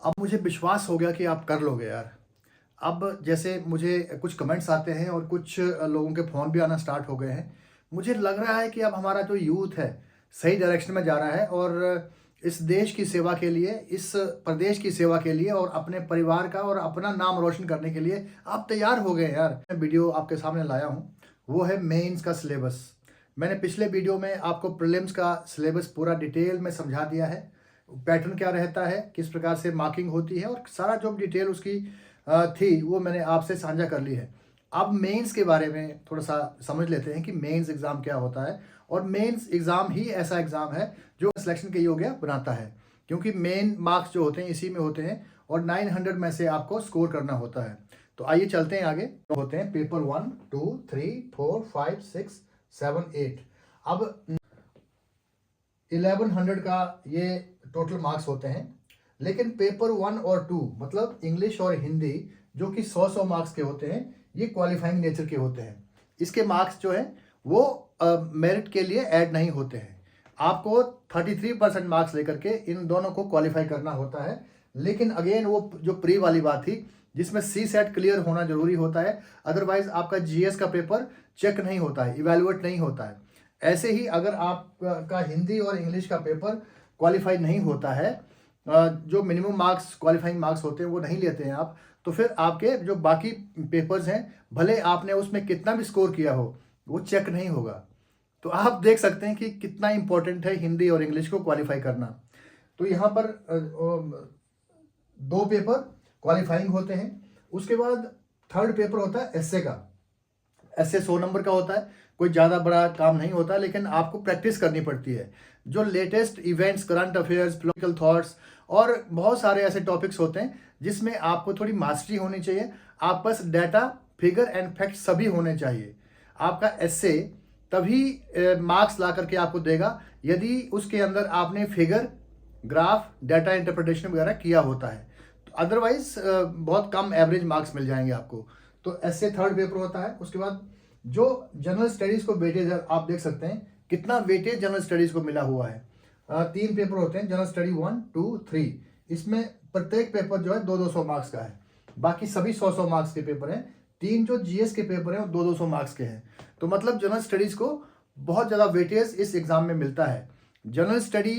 अब मुझे विश्वास हो गया कि आप कर लोगे यार। अब जैसे मुझे कुछ कमेंट्स आते हैं और कुछ लोगों के फ़ोन भी आना स्टार्ट हो गए हैं। मुझे लग रहा है कि अब हमारा जो यूथ है, सही डायरेक्शन में जा रहा है और इस देश की सेवा के लिए, इस प्रदेश की सेवा के लिए और अपने परिवार का और अपना नाम रोशन करने के लिए आप तैयार हो गए यार। मैं वीडियो आपके सामने लाया हूँ, वो है मेंस का सिलेबस। मैंने पिछले वीडियो में आपको प्रीलिम्स का सिलेबस पूरा डिटेल में समझा दिया है। पैटर्न क्या रहता है, किस प्रकार से मार्किंग होती है और सारा जो डिटेल उसकी थी वो मैंने आपसे साझा कर ली है। अब मेंस के बारे में थोड़ा सा समझ लेते हैं कि मेंस एग्ज़ाम क्या होता है। और मेंस एग्ज़ाम ही ऐसा एग्ज़ाम है जो सिलेक्शन के योग्य बनाता है, क्योंकि मेन मार्क्स जो होते हैं इसी में होते हैं और 900 में से आपको स्कोर करना होता है। तो आइए चलते हैं आगे। होते हैं पेपर 1, 2, 3, 4, 5, 6, 7, 8। अब 1100 का ये टोटल मार्क्स होते हैं, लेकिन पेपर 1 और 2 मतलब इंग्लिश और हिंदी जो कि 100 मार्क्स के होते हैं, ये क्वालिफाइंग नेचर के होते हैं। इसके मार्क्स जो हैं वो मेरिट के लिए ऐड नहीं होते हैं। आपको 33% मार्क्स लेकर के इन दोनों को क्वालिफाई करना होता है। लेकिन अगेन वो जो प्री वाली बात थी जिसमें सी सेट क्लियर होना जरूरी होता है, अदरवाइज आपका जीएस का पेपर चेक नहीं होता है, इवेलुएट नहीं होता है। ऐसे ही अगर आपका हिंदी और इंग्लिश का पेपर क्वालिफाई नहीं होता है, जो मिनिमम मार्क्स क्वालिफाइंग मार्क्स होते हैं वो नहीं लेते हैं आप, तो फिर आपके जो बाकी पेपर्स हैं भले आपने उसमें कितना भी स्कोर किया हो वो चेक नहीं होगा। तो आप देख सकते हैं कि कितना इंपॉर्टेंट है हिंदी और इंग्लिश को क्वालिफाई करना। तो यहाँ पर दो पेपर क्वालिफाइंग होते हैं। उसके बाद थर्ड पेपर होता है एसए का। एसए 100 नंबर का होता है, कोई ज़्यादा बड़ा काम नहीं होता, लेकिन आपको प्रैक्टिस करनी पड़ती है। जो latest events, current affairs, political thoughts और बहुत सारे ऐसे टॉपिक्स होते हैं जिसमें आपको थोड़ी मास्टरी होनी चाहिए। आप पास डाटा, फिगर एंड फैक्ट सभी होने चाहिए। आपका एसए तभी मार्क्स ला करके आपको देगा यदि उसके अंदर आपने फिगर, ग्राफ, डाटा इंटरप्रिटेशन वगैरह किया होता है। तो अदरवाइज बहुत कम एवरेज मार्क्स मिल जाएंगे आपको। तो ऐसे थर्ड पेपर होता है। उसके बाद जो जनरल स्टडीज को वेटेज आप देख सकते हैं कितना वेटेज जनरल स्टडीज को मिला हुआ है। 3 पेपर होते हैं, जनरल स्टडी 1, 2, 3। इसमें प्रत्येक पेपर जो है 200 मार्क्स का है। बाकी सभी 100 मार्क्स के पेपर हैं। 3 जो जीएस के पेपर हैं वो 200 मार्क्स के हैं। तो मतलब जनरल स्टडीज को बहुत ज़्यादा वेटेज इस एग्जाम में मिलता है। जनरल स्टडी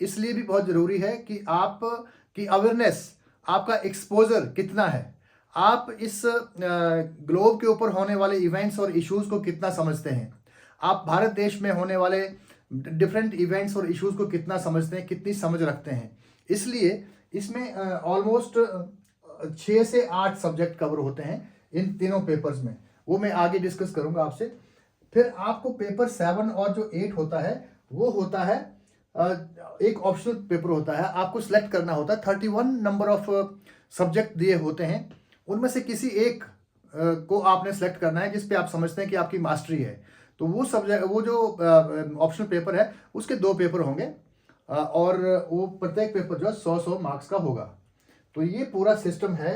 इसलिए भी बहुत ज़रूरी है कि आप की अवेयरनेस, आपका एक्सपोजर कितना है, आप इस ग्लोब के ऊपर होने वाले इवेंट्स और इश्यूज को कितना समझते हैं, आप भारत देश में होने वाले डिफरेंट इवेंट्स और इश्यूज को कितना समझते हैं, कितनी समझ रखते हैं। इसलिए इसमें ऑलमोस्ट 6 से 8 सब्जेक्ट कवर होते हैं इन तीनों पेपर्स में। वो मैं आगे डिस्कस करूंगा आपसे। फिर आपको पेपर 7 और जो 8 होता है वो होता है एक ऑप्शनल पेपर होता है। आपको सिलेक्ट करना होता है। 31 नंबर ऑफ सब्जेक्ट दिए होते हैं, उनमें से किसी एक को आपने सेलेक्ट करना है जिस पे आप समझते हैं कि आपकी मास्टरी है। तो वो सब्जेक्ट, वो जो ऑप्शनल पेपर है उसके 2 पेपर होंगे और वो प्रत्येक पेपर जो है 100 मार्क्स का होगा। तो ये पूरा सिस्टम है।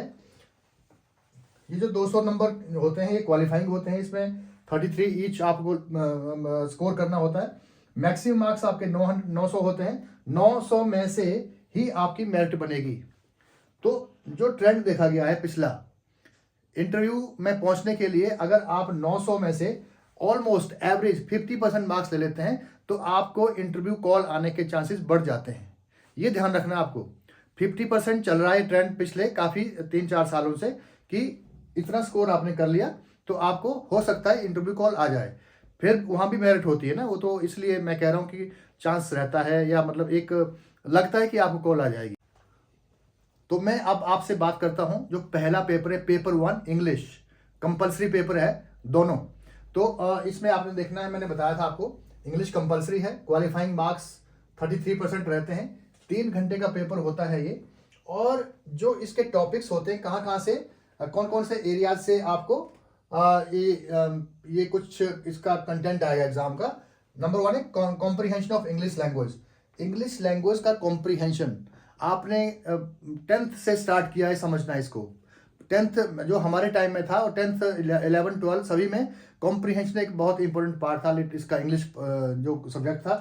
ये जो 200 नंबर होते हैं ये क्वालिफाइंग होते हैं। इसमें 33 ईच आपको स्कोर करना होता है। मैक्सिमम मार्क्स आपके 900 होते हैं। 900 में से ही आपकी मेरिट बनेगी। तो जो ट्रेंड देखा गया है पिछला, इंटरव्यू में पहुंचने के लिए अगर आप 900 में से ऑलमोस्ट एवरेज 50% मार्क्स ले लेते हैं तो आपको इंटरव्यू कॉल आने के चांसेस बढ़ जाते हैं। ये ध्यान रखना आपको। 50% चल रहा है ट्रेंड पिछले काफ़ी 3-4 सालों से कि इतना स्कोर आपने कर लिया तो आपको हो सकता है इंटरव्यू कॉल आ जाए। फिर वहाँ भी मेरिट होती है ना, वो तो इसलिए मैं कह रहा हूँ कि चांस रहता है, या मतलब एक लगता है कि आपको कॉल आ जाएगी। तो मैं अब आपसे बात करता हूं। जो पहला पेपर है पेपर 1 इंग्लिश, कंपलसरी पेपर है दोनों। तो इसमें आपने देखना है, मैंने बताया था आपको इंग्लिश कंपलसरी है। क्वालिफाइंग मार्क्स 33% रहते हैं। 3 घंटे का पेपर होता है ये। और जो इसके टॉपिक्स होते हैं कहाँ कहाँ से, कौन कौन से एरियाज से आपको ये कुछ इसका कंटेंट आएगा एग्जाम का। नंबर 1 है comprehension of English language. English language का कॉम्प्रीहेंशन आपने 10th से स्टार्ट किया है समझना इसको। 10th जो हमारे टाइम में था और 10th 11 12 सभी में कॉम्प्रीहेंशन एक बहुत इंपॉर्टेंट पार्ट था इसका, इंग्लिश जो सब्जेक्ट था।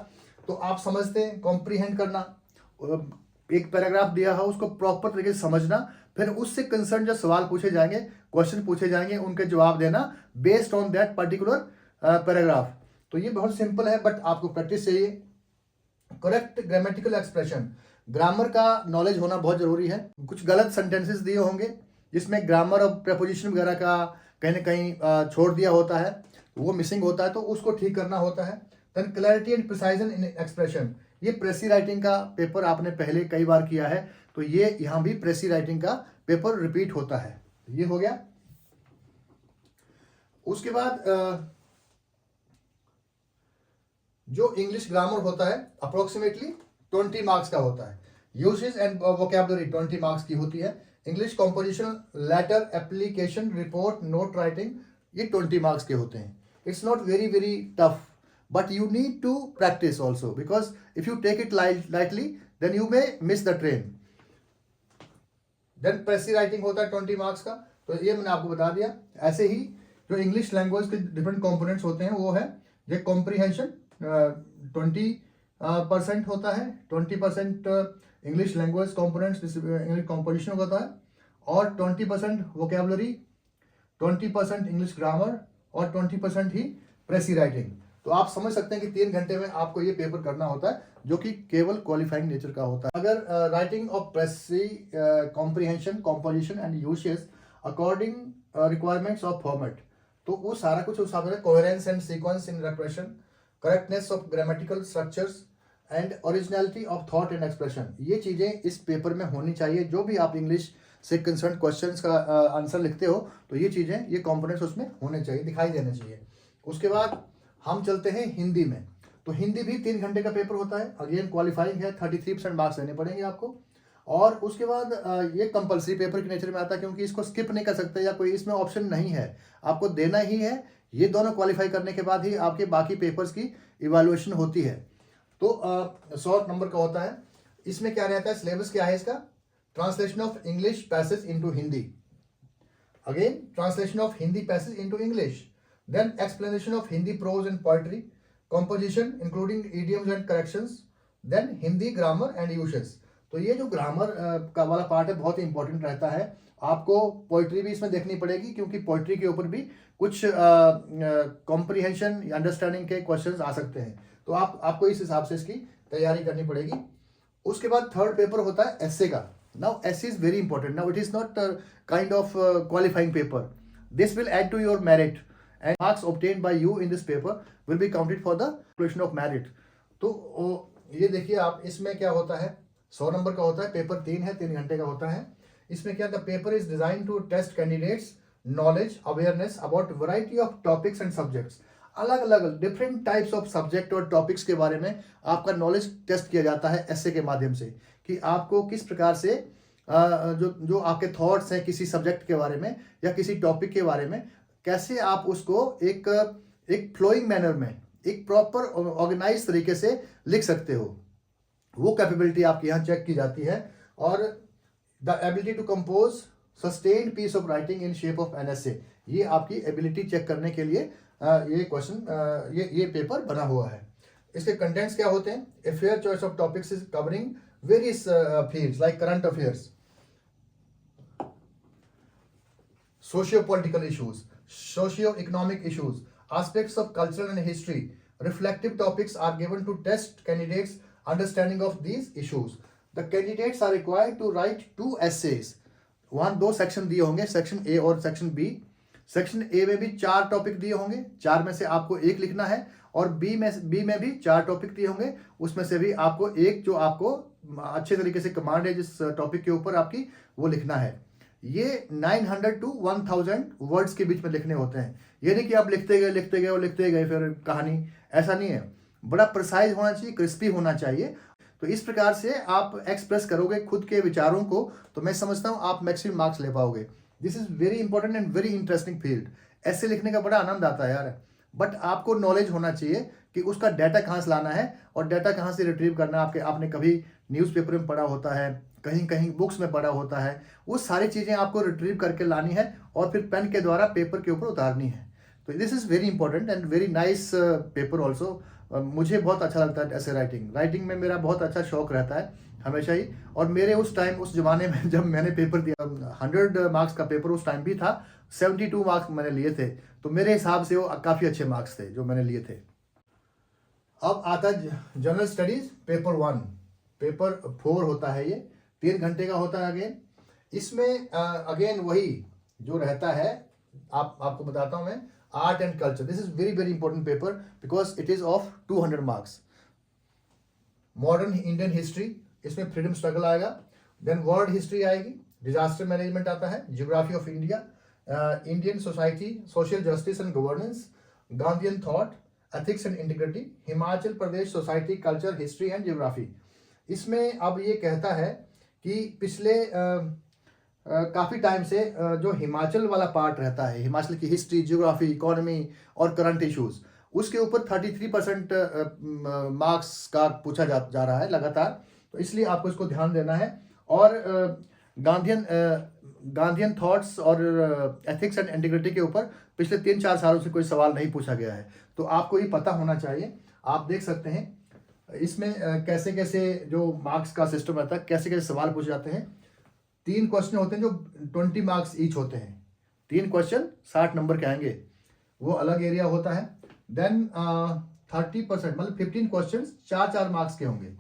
तो आप समझते हैं कॉम्प्रीहेंड करना, एक पैराग्राफ दिया हो उसको प्रॉपर तरीके से समझना, फिर उससे कंसर्न जो सवाल पूछे जाएंगे, क्वेश्चन पूछे जाएंगे, उनके जवाब देना based on that particular paragraph. तो ये बहुत सिंपल है, बट आपको प्रैक्टिस चाहिए। करेक्ट ग्रामेटिकल एक्सप्रेशन, ग्रामर का नॉलेज होना बहुत जरूरी है। कुछ गलत सेंटेंसेस दिए होंगे जिसमें ग्रामर और प्रेपोजिशन वगैरह का कहीं ना कहीं छोड़ दिया होता है, वो मिसिंग होता है, तो उसको ठीक करना होता है। Then clarity and precision in expression, ये प्रेसी राइटिंग का पेपर आपने पहले कई बार किया है, तो ये यहाँ भी प्रेसी राइटिंग का पेपर रिपीट होता है। ये हो गया। उसके बाद जो इंग्लिश ग्रामर होता है अप्रोक्सीमेटली 20 मार्क्स का होता है। यूसेज एंड वोकैबुलरी 20 मार्क्स की होती है। English composition, letter, application, report, note writing, ये 20 मार्क्स के होते हैं। It's not very very tough, but you need to practice also, because if you take it lightly then you may miss the train. then प्रेसी writing होता है 20 marks का, तो ये मैंने आपको बता दिया। ऐसे ही जो इंग्लिश लैंग्वेज के डिफरेंट कंपोनेंट्स होते हैं वो है जो कॉम्प्रीहेंशन 20% होता है, 20% English language components English composition होता है, और 20% वोकेबलरी, 20% इंग्लिश ग्रामर, और 20% ही प्रेसी राइटिंग। तो आप समझ सकते हैं कि 3 घंटे में आपको ये पेपर करना होता है, जो कि केवल क्वालिफाइंग नेचर का होता है। अगर writing of precis, comprehension, composition and usage according requirements of format, तो वो सारा कुछ उस हिसाब से coherence and sequence in expression, correctness of grammatical structures and originality of thought and expression, ये चीज़ें इस पेपर में होनी चाहिए। जो भी आप इंग्लिश से कंसर्न क्वेश्चंस का आंसर लिखते हो, तो ये चीज़ें, ये कॉम्पोनेंट्स उसमें होने चाहिए, दिखाई देने चाहिए। उसके बाद हम चलते हैं हिंदी में। तो हिंदी भी 3 घंटे का पेपर होता है, अगेन क्वालिफाइंग है, 33% मार्क्स देने पड़ेंगे आपको। और उसके बाद ये कंपलसरी पेपर के नेचर में आता है, क्योंकि इसको स्किप नहीं कर सकते या कोई इसमें ऑप्शन नहीं है, आपको देना ही है। ये दोनों क्वालिफाई करने के बाद ही आपके बाकी पेपर्स की इवैल्यूएशन होती है। तो 100 नंबर का होता है। इसमें क्या रहता है, सिलेबस क्या है इसका, translation of English passage into Hindi, again translation of Hindi passage into English, then explanation of Hindi prose and poetry, composition including idioms and corrections, then Hindi grammar and uses। तो ये जो ग्रामर का वाला पार्ट है बहुत ही इंपॉर्टेंट रहता है। आपको पोइट्री भी इसमें देखनी पड़ेगी, क्योंकि पोइट्री के ऊपर भी कुछ कॉम्प्रीहेंशन या अंडरस्टैंडिंग के क्वेश्चंस आ सकते हैं, तो आपको इस हिसाब से इसकी तैयारी करनी पड़ेगी। उसके बाद थर्ड पेपर होता है एस्से का। Now essay is very important, now it is not kind of qualifying paper, this will add to your merit and marks obtained by you in this paper will be counted for the calculation of merit। तो ये देखिए आप, इसमें क्या होता है, 100 number का होता है, पेपर 3 है, 3 घंटे का होता है। इसमें क्या, the paper is design to test candidates knowledge awareness about variety of topics and subjects, अलग अलग डिफरेंट टाइप्स ऑफ सब्जेक्ट और टॉपिक्स के बारे में आपका नॉलेज टेस्ट किया जाता है एस्से के माध्यम से, कि आपको किस प्रकार से जो आपके थॉट्स हैं किसी सब्जेक्ट के बारे में या किसी टॉपिक के बारे में, कैसे आप उसको एक फ्लोइंग मैनर में, एक प्रॉपर ऑर्गेनाइज तरीके से लिख सकते हो, वो कैपेबिलिटी आपकी यहाँ चेक की जाती है। और the ability to compose sustained piece of writing in shape of an essay, ये आपकी एबिलिटी चेक करने के लिए ये क्वेश्चन ये पेपर बना हुआ है। इसके कंटेंट्स क्या होते हैं, a fair choice of topics is covering various fields like current affairs, socio-political issues, socio-economic issues, aspects of culture and history, reflective topics are given to test candidates' understanding of these issues. The candidates are required to write 2 essays। वहाँ 2 section दिए होंगे, section A और section B. Section A में भी 4 topic दिए होंगे, 4 में से आपको एक लिखना है, और बी में भी 4 टॉपिक दिए होंगे, उसमें से भी आपको एक जो आपको अच्छे तरीके से कमांड है जिस टॉपिक के ऊपर आपकी, वो लिखना है। ये 900 to 1000 वर्ड्स के बीच में लिखने होते हैं। ये नहीं कि आप लिखते गए और लिखते गए फिर कहानी, ऐसा नहीं है। बड़ा प्रिसाइज होना चाहिए, क्रिस्पी होना चाहिए। तो इस प्रकार से आप एक्सप्रेस करोगे खुद के विचारों को, तो मैं समझता हूँ आप मैक्सिमम मार्क्स ले पाओगे। This is very important and very interesting field. ऐसे लिखने का बड़ा आनंद आता है यार, बट आपको नॉलेज होना चाहिए कि उसका डाटा कहाँ से लाना है और डाटा कहाँ से रिट्रीव करना है। आपने कभी न्यूज़पेपर में पढ़ा होता है, कहीं कहीं बुक्स में पढ़ा होता है, वो सारी चीज़ें आपको रिट्रीव करके लानी है और फिर पेन के द्वारा पेपर के ऊपर उतारनी है। तो this is very important and very nice paper also. मुझे बहुत अच्छा लगता है ऐसे राइटिंग में मेरा बहुत अच्छा शौक रहता है हमेशा ही। और मेरे उस टाइम उस ज़माने में जब मैंने पेपर दिया 100 मार्क्स का पेपर उस टाइम भी था, 72 मार्क्स मैंने लिए थे, तो मेरे हिसाब से वो काफ़ी अच्छे मार्क्स थे जो मैंने लिए थे। अब आता है जनरल स्टडीज़ पेपर 1, पेपर 4 होता है, ये 3 घंटे का होता है अगेन। इसमें अगेन वही जो रहता है, आपको बताता हूँ मैं, art and culture. This is very very important paper because it is of 200 marks. Modern Indian history, इसमें फ्रीडम स्ट्रगल आएगा। देन वर्ल्ड हिस्ट्री आएगी, डिजास्टर मैनेजमेंट आता है, geography of India, Indian society, social justice and governance, Gandhian thought, ethics and integrity, Himachal Pradesh society, culture, history and geography. इसमें अब ये कहता है कि पिछले काफ़ी टाइम से जो हिमाचल वाला पार्ट रहता है, हिमाचल की हिस्ट्री, ज्योग्राफी, इकोनॉमी और करंट इश्यूज, उसके ऊपर 33% मार्क्स का पूछा जा रहा है लगातार। तो इसलिए आपको इसको ध्यान देना है। और गांधीयन थॉट्स और एथिक्स एंड इंटीग्रिटी के ऊपर पिछले 3-4 सालों से कोई सवाल नहीं पूछा गया है, तो आपको ये पता होना चाहिए। आप देख सकते हैं इसमें कैसे कैसे जो मार्क्स का सिस्टम रहता है, कैसे कैसे सवाल पूछे जाते हैं। 3 क्वेश्चन होते हैं जो 20 मार्क्स ईच होते हैं, 3 क्वेश्चन 60 नंबर के आएंगे, वो अलग एरिया होता है। देन 30% मतलब 15 क्वेश्चन 4-4 मार्क्स के होंगे,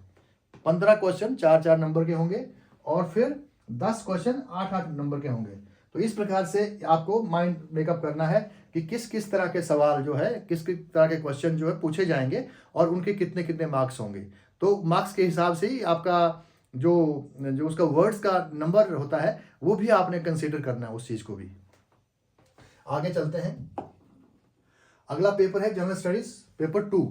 15 क्वेश्चन 4-4 नंबर के होंगे, और फिर 10 क्वेश्चन 8-8 नंबर के होंगे। तो इस प्रकार से आपको माइंड मेकअप करना है कि किस किस तरह के सवाल जो है, किस किस तरह के क्वेश्चन जो है पूछे जाएंगे और उनके कितने कितने मार्क्स होंगे। तो मार्क्स के हिसाब से ही आपका जो उसका वर्ड्स का नंबर होता है वो भी आपने कंसीडर करना है उस चीज़ को भी। आगे चलते हैं। अगला पेपर है जनरल स्टडीज पेपर 2।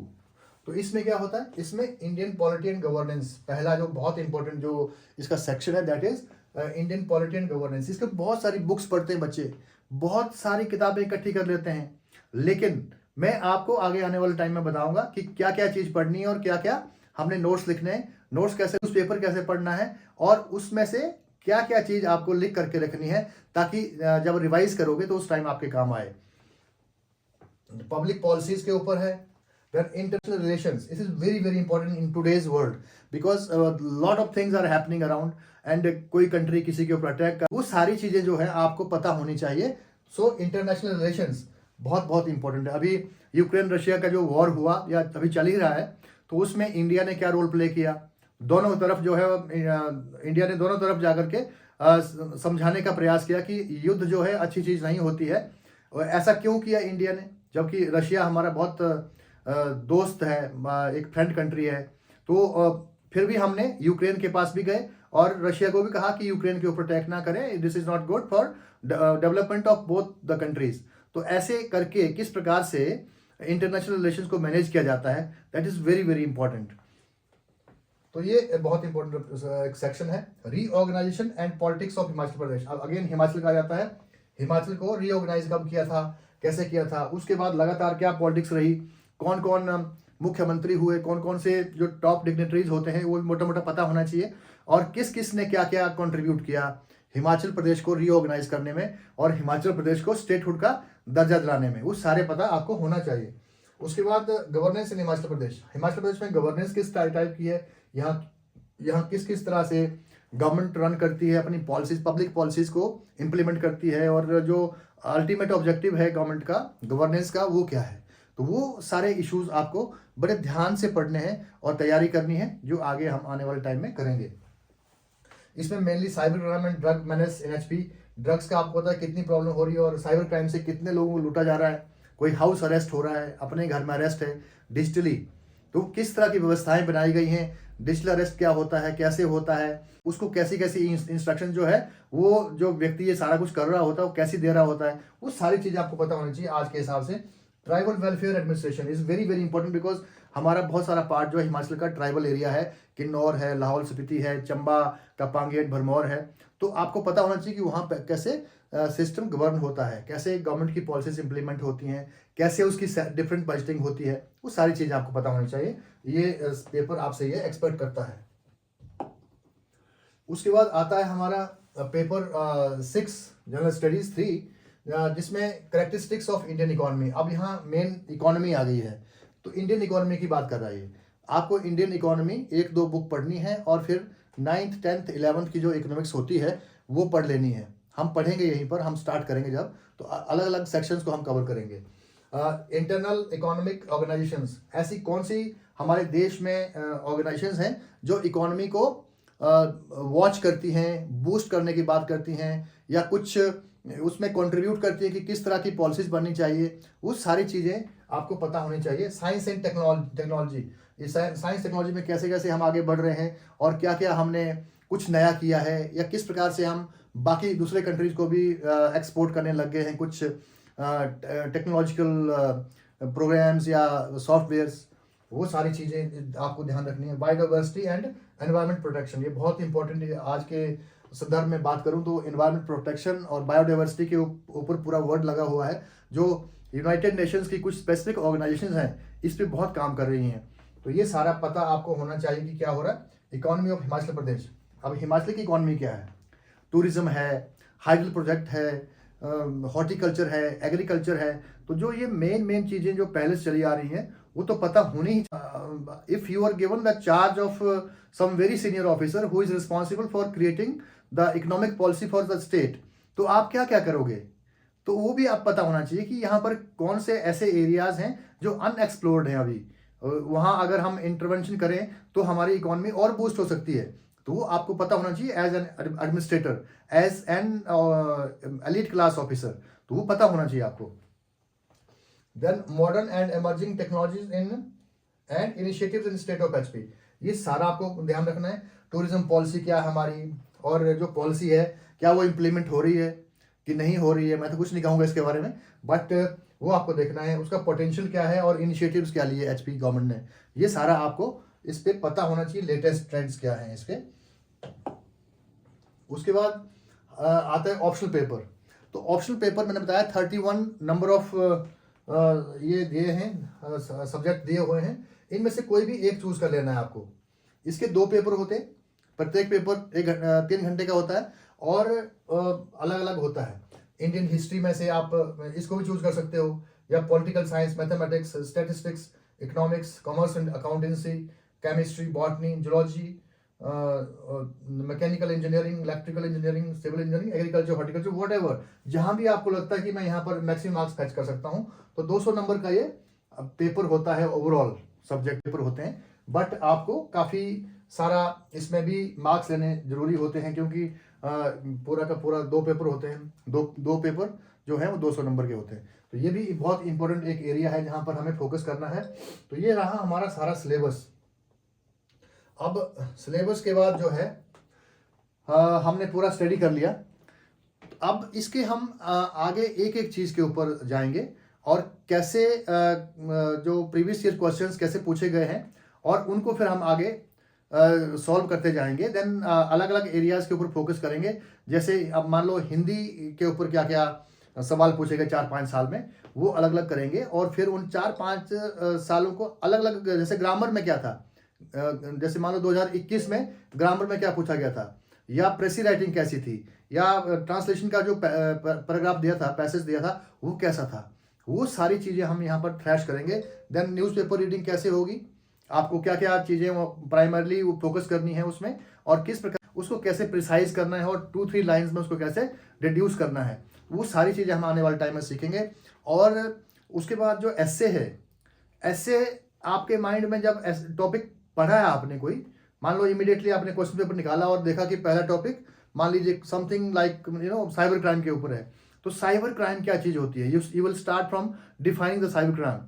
तो इसमें क्या होता है, इसमें इंडियन पॉलिटी एंड गवर्नेंस, पहला जो बहुत इंपॉर्टेंट जो इसका सेक्शन है that is Indian polity and governance. इसके बहुत सारी बुक्स पढ़ते हैं बच्चे, बहुत सारी किताबें इकट्ठी कर लेते हैं, लेकिन मैं आपको आगे आने वाले टाइम में बताऊंगा कि क्या क्या चीज़ पढ़नी है और क्या क्या हमने नोट्स लिखने हैं, नोट्स कैसे, उस पेपर कैसे पढ़ना है, और उसमें से क्या क्या चीज़ आपको लिख करके रखनी है ताकि जब रिवाइज करोगे तो उस टाइम आपके काम आए। पब्लिक पॉलिसीज के ऊपर है। Then international relations, this is very very important in today's world because lot of things are happening around and कोई कंट्री किसी के ऊपर अटैक कर, वो सारी चीज़ें जो है आपको पता होनी चाहिए। सो इंटरनेशनल रिलेशंस बहुत बहुत इंपॉर्टेंट है। अभी यूक्रेन रशिया का जो वॉर हुआ या अभी चल ही रहा है, तो उसमें इंडिया ने क्या रोल प्ले किया, दोनों तरफ जो है इंडिया ने दोनों तरफ जाकर के समझाने का प्रयास किया कि युद्ध जो है अच्छी चीज़ नहीं होती है। और ऐसा क्यों किया इंडिया ने, जबकि रशिया हमारा बहुत दोस्त है, एक फ्रेंड कंट्री है। तो फिर भी हमने यूक्रेन के पास भी गए और रशिया को भी कहा कि यूक्रेन के ऊपर अटैक ना करें, this is not good for development of both the countries. तो ऐसे करके किस प्रकार से इंटरनेशनल रिलेशंस को मैनेज किया जाता है, that is very very important. तो ये बहुत इंपॉर्टेंट एक सेक्शन है। Reorganisation and politics of Himachal Pradesh. अब अगेन हिमाचल का जाता है, हिमाचल को रीऑर्गेनाइज कब किया था, कैसे किया था, उसके बाद लगातार क्या पॉलिटिक्स रही, कौन कौन मुख्यमंत्री हुए, कौन कौन से जो टॉप डिग्नेटरीज होते हैं वो मोटा मोटा पता होना चाहिए, और किस किस ने क्या क्या कंट्रीब्यूट किया हिमाचल प्रदेश को रीऑर्गेनाइज करने में और हिमाचल प्रदेश को स्टेटहुड का दर्जा दिलाने में, वो सारे पता आपको होना चाहिए। उसके बाद गवर्नेंस इन हिमाचल प्रदेश। हिमाचल प्रदेश में गवर्नेंस किस टाइप की है, यहाँ किस किस तरह से गवर्नमेंट रन करती है, अपनी पॉलिसीज, पब्लिक पॉलिसीज को इम्प्लीमेंट करती है, और जो अल्टीमेट ऑब्जेक्टिव है गवर्नमेंट का गवर्नेंस का वो क्या है। तो वो सारे इश्यूज आपको बड़े ध्यान से पढ़ने हैं और तैयारी करनी है, जो आगे हम आने वाले टाइम में करेंगे। इसमें mainly cyber crime and drug manage, NHP, drugs का आपको पता है कितनी प्रॉब्लम हो रही है, और साइबर क्राइम से कितने लोगों को लूटा जा रहा है, कोई हाउस अरेस्ट हो रहा है, अपने घर में अरेस्ट है डिजिटली, तो किस तरह की व्यवस्थाएं बनाई गई हैं, डिजिटल अरेस्ट क्या होता है, कैसे होता है, उसको कैसी कैसी इंस्ट्रक्शन जो है वो जो व्यक्ति ये सारा कुछ कर रहा होता है वो कैसी दे रहा होता है, वो सारी चीज़ें आपको पता होनी चाहिए आज के हिसाब से। Tribal welfare administration is very very important because हमारा बहुत सारा पार्ट जो है हिमाचल का ट्राइबल एरिया है, किन्नौर है, लाहौल स्पीति है, चंबा का पांगेट, भरमौर है। तो आपको पता होना चाहिए कि वहाँ पे कैसे सिस्टम गवर्न होता है, कैसे गवर्नमेंट की पॉलिसीज इंप्लीमेंट होती हैं, कैसे उसकी डिफरेंट बजटिंग होती है, वो सारी चीज़ें आपको पता होनी चाहिए। ये पेपर आपसे ये एक्सपेक्ट करता है। उसके बाद आता है हमारा पेपर 6 जनरल स्टडीज 3, जिसमें करेक्टरिस्टिक्स ऑफ इंडियन इकोनॉमी। अब यहाँ मेन इकोनॉमी आ गई है तो इंडियन इकोनॉमी की बात कर रहा है ये। आपको इंडियन इकोनॉमी 1-2 बुक पढ़नी है और फिर 9th 10th 11th की जो इकोनॉमिक्स होती है वो पढ़ लेनी है। हम पढ़ेंगे यहीं पर, हम स्टार्ट करेंगे जब, तो अलग अलग सेक्शंस को हम कवर करेंगे। इंटरनल इकोनॉमिक ऑर्गेनाइजेशंस, ऐसी कौन सी हमारे देश में ऑर्गेनाइजेशंस हैं जो इकोनॉमी को वॉच करती हैं, बूस्ट करने की बात करती हैं, या कुछ उसमें कंट्रीब्यूट करती है कि किस तरह की पॉलिसीज बननी चाहिए, वो सारी चीज़ें आपको पता होनी चाहिए। साइंस एंड टेक्नोलॉजी, इस साइंस टेक्नोलॉजी में कैसे कैसे हम आगे बढ़ रहे हैं और क्या क्या हमने कुछ नया किया है, या किस प्रकार से हम बाकी दूसरे कंट्रीज को भी एक्सपोर्ट करने लग गए हैं कुछ टेक्नोलॉजिकल प्रोग्राम्स या सॉफ्टवेयर्स, वो सारी चीज़ें आपको ध्यान रखनी है। बायोडाइवर्सिटी एंड एनवायरनमेंट प्रोटेक्शन, ये बहुत इंपॉर्टेंट है। आज के संदर्भ में बात करूं तो एनवायरनमेंट प्रोटेक्शन और बायोडाइवर्सिटी के ऊपर पूरा वर्ड लगा हुआ है, जो यूनाइटेड नेशंस की कुछ स्पेसिफिक ऑर्गेनाइजेशंस हैं इस पे बहुत काम कर रही हैं। तो ये सारा पता आपको होना चाहिए कि क्या हो रहा है। इकोनॉमी ऑफ हिमाचल प्रदेश, अब हिमाचल की इकोनॉमी क्या है, टूरिज्म है, हाइडल प्रोजेक्ट है, हॉर्टिकल्चर है, एग्रीकल्चर है। तो जो ये मेन चीज़ें जो पहले से चली आ रही हैं वो तो पता होनी ही। If you are given the charge of some very senior officer who is responsible for creating the economic policy for the state, तो आप क्या क्या करोगे, तो वो भी आप पता होना चाहिए कि यहाँ पर कौन से ऐसे एरियाज हैं जो अनएक्सप्लोर्ड हैं अभी, वहाँ अगर हम इंटरवेंशन करें तो हमारी इकोनॉमी और बूस्ट हो सकती है। तो वो आपको पता होना चाहिए as an administrator, as an elite class officer, तो वो पता होना चाहिए आपको। Then modern and emerging technologies in and initiatives in state of HP, ये सारा आपको ध्यान रखना है। टूरिज्म पॉलिसी क्या है हमारी, और जो पॉलिसी है क्या वो इम्प्लीमेंट हो रही है कि नहीं हो रही है, मैं तो कुछ नहीं कहूँगा इसके बारे में, बट वो आपको देखना है। उसका पोटेंशियल क्या है और इनिशिएटिव्स क्या लिए एचपी गवर्नमेंट ने, ये सारा आपको इस पे पता होना चाहिए। लेटेस्ट ट्रेंड्स क्या हैं इसके। उसके बाद आता है ऑप्शनल पेपर। तो ऑप्शनल पेपर मैंने बताया 31 नंबर ऑफ ये दिए हैं, सब्जेक्ट दिए हुए हैं, इनमें से कोई भी एक चूज कर लेना है आपको। इसके 2 पेपर होते हैं, प्रत्येक पेपर 3 घंटे का होता है और अलग अलग होता है। इंडियन हिस्ट्री में से आप इसको भी चूज कर सकते हो, या political science, mathematics, statistics, economics, commerce and accountancy, chemistry, botany, zoology, mechanical engineering, electrical engineering, civil engineering, agriculture, horticulture, whatever, जहां भी आपको लगता है कि मैं यहाँ पर मैक्सिमम मार्क्स फैच कर सकता हूँ, तो 200 नंबर का ये पेपर होता है, ओवरऑल सब्जेक्ट पेपर होते हैं। बट आपको काफ़ी सारा इसमें भी मार्क्स लेने जरूरी होते हैं, क्योंकि पूरा का पूरा 2 पेपर होते हैं, दो पेपर जो है वो 200 नंबर के होते हैं। तो ये भी बहुत इंपॉर्टेंट एक एरिया है जहाँ पर हमें फोकस करना है। तो ये रहा हमारा सारा सिलेबस। अब सिलेबस के बाद जो है हमने पूरा स्टडी कर लिया, अब इसके हम आगे एक एक चीज़ के ऊपर जाएंगे और कैसे जो प्रीवियस ईयर क्वेश्चंस कैसे पूछे गए हैं और उनको फिर हम आगे सॉल्व करते जाएंगे। देन अलग अलग एरियाज़ के ऊपर फोकस करेंगे। जैसे अब मान लो हिंदी के ऊपर क्या क्या सवाल पूछे गए 4-5 साल में, वो अलग अलग करेंगे। और फिर उन 4-5 सालों को अलग अलग, जैसे ग्रामर में क्या था, जैसे मान लो 2021 में ग्रामर में क्या पूछा गया था, या प्रेसी राइटिंग कैसी थी, या ट्रांसलेशन का जो पैराग्राफ दिया था, पैसेज दिया था, वो कैसा था, वो सारी चीज़ें हम यहाँ पर थ्रैश करेंगे। देन न्यूज़पेपर रीडिंग कैसे होगी, आपको क्या क्या चीज़ें प्राइमरली फोकस करनी है उसमें, और किस प्रकार उसको कैसे प्रिसाइज करना है, और 2-3 लाइन्स में उसको कैसे रिड्यूस करना है, वो सारी चीज़ें हम आने वाले टाइम में सीखेंगे। और उसके बाद जो एस्से है, एस्से आपके माइंड में जब टॉपिक पढ़ा है आपने, कोई मान लो इमीडिएटली आपने क्वेश्चन पेपर निकाला और देखा कि पहला टॉपिक मान लीजिए समथिंग लाइक साइबर क्राइम के ऊपर है, तो साइबर क्राइम क्या चीज़ होती है, you will start from defining the cyber crime,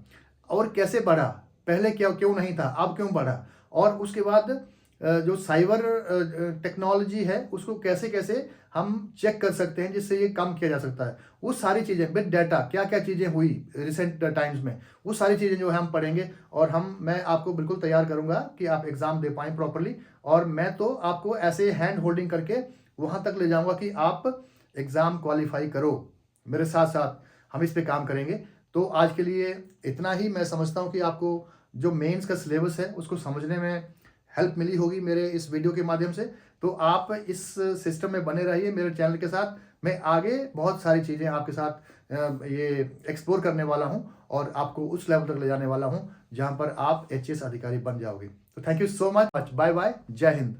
और कैसे बढ़ा, पहले क्या क्यों नहीं था, अब क्यों बढ़ा, और उसके बाद जो साइबर टेक्नोलॉजी है उसको कैसे कैसे हम चेक कर सकते हैं जिससे ये कम किया जा सकता है, वो सारी चीज़ें, बिग डाटा क्या क्या चीज़ें हुई रिसेंट टाइम्स में, वो सारी चीज़ें जो है हम पढ़ेंगे। और मैं आपको बिल्कुल तैयार करूंगा कि आप एग्ज़ाम दे पाएँ प्रॉपरली, और मैं तो आपको ऐसे हैंड होल्डिंग करके वहाँ तक ले जाऊँगा कि आप एग्ज़ाम क्वालिफाई करो। मेरे साथ साथ हम इस पर काम करेंगे। तो आज के लिए इतना ही। मैं समझता हूँ कि आपको जो मेंस का सिलेबस है उसको समझने में हेल्प मिली होगी मेरे इस वीडियो के माध्यम से। तो आप इस सिस्टम में बने रहिए मेरे चैनल के साथ। मैं आगे बहुत सारी चीज़ें आपके साथ ये एक्सप्लोर करने वाला हूं और आपको उस लेवल तक ले जाने वाला हूं जहां पर आप HAS अधिकारी बन जाओगे। तो thank you so much. Bye bye. जय हिंद।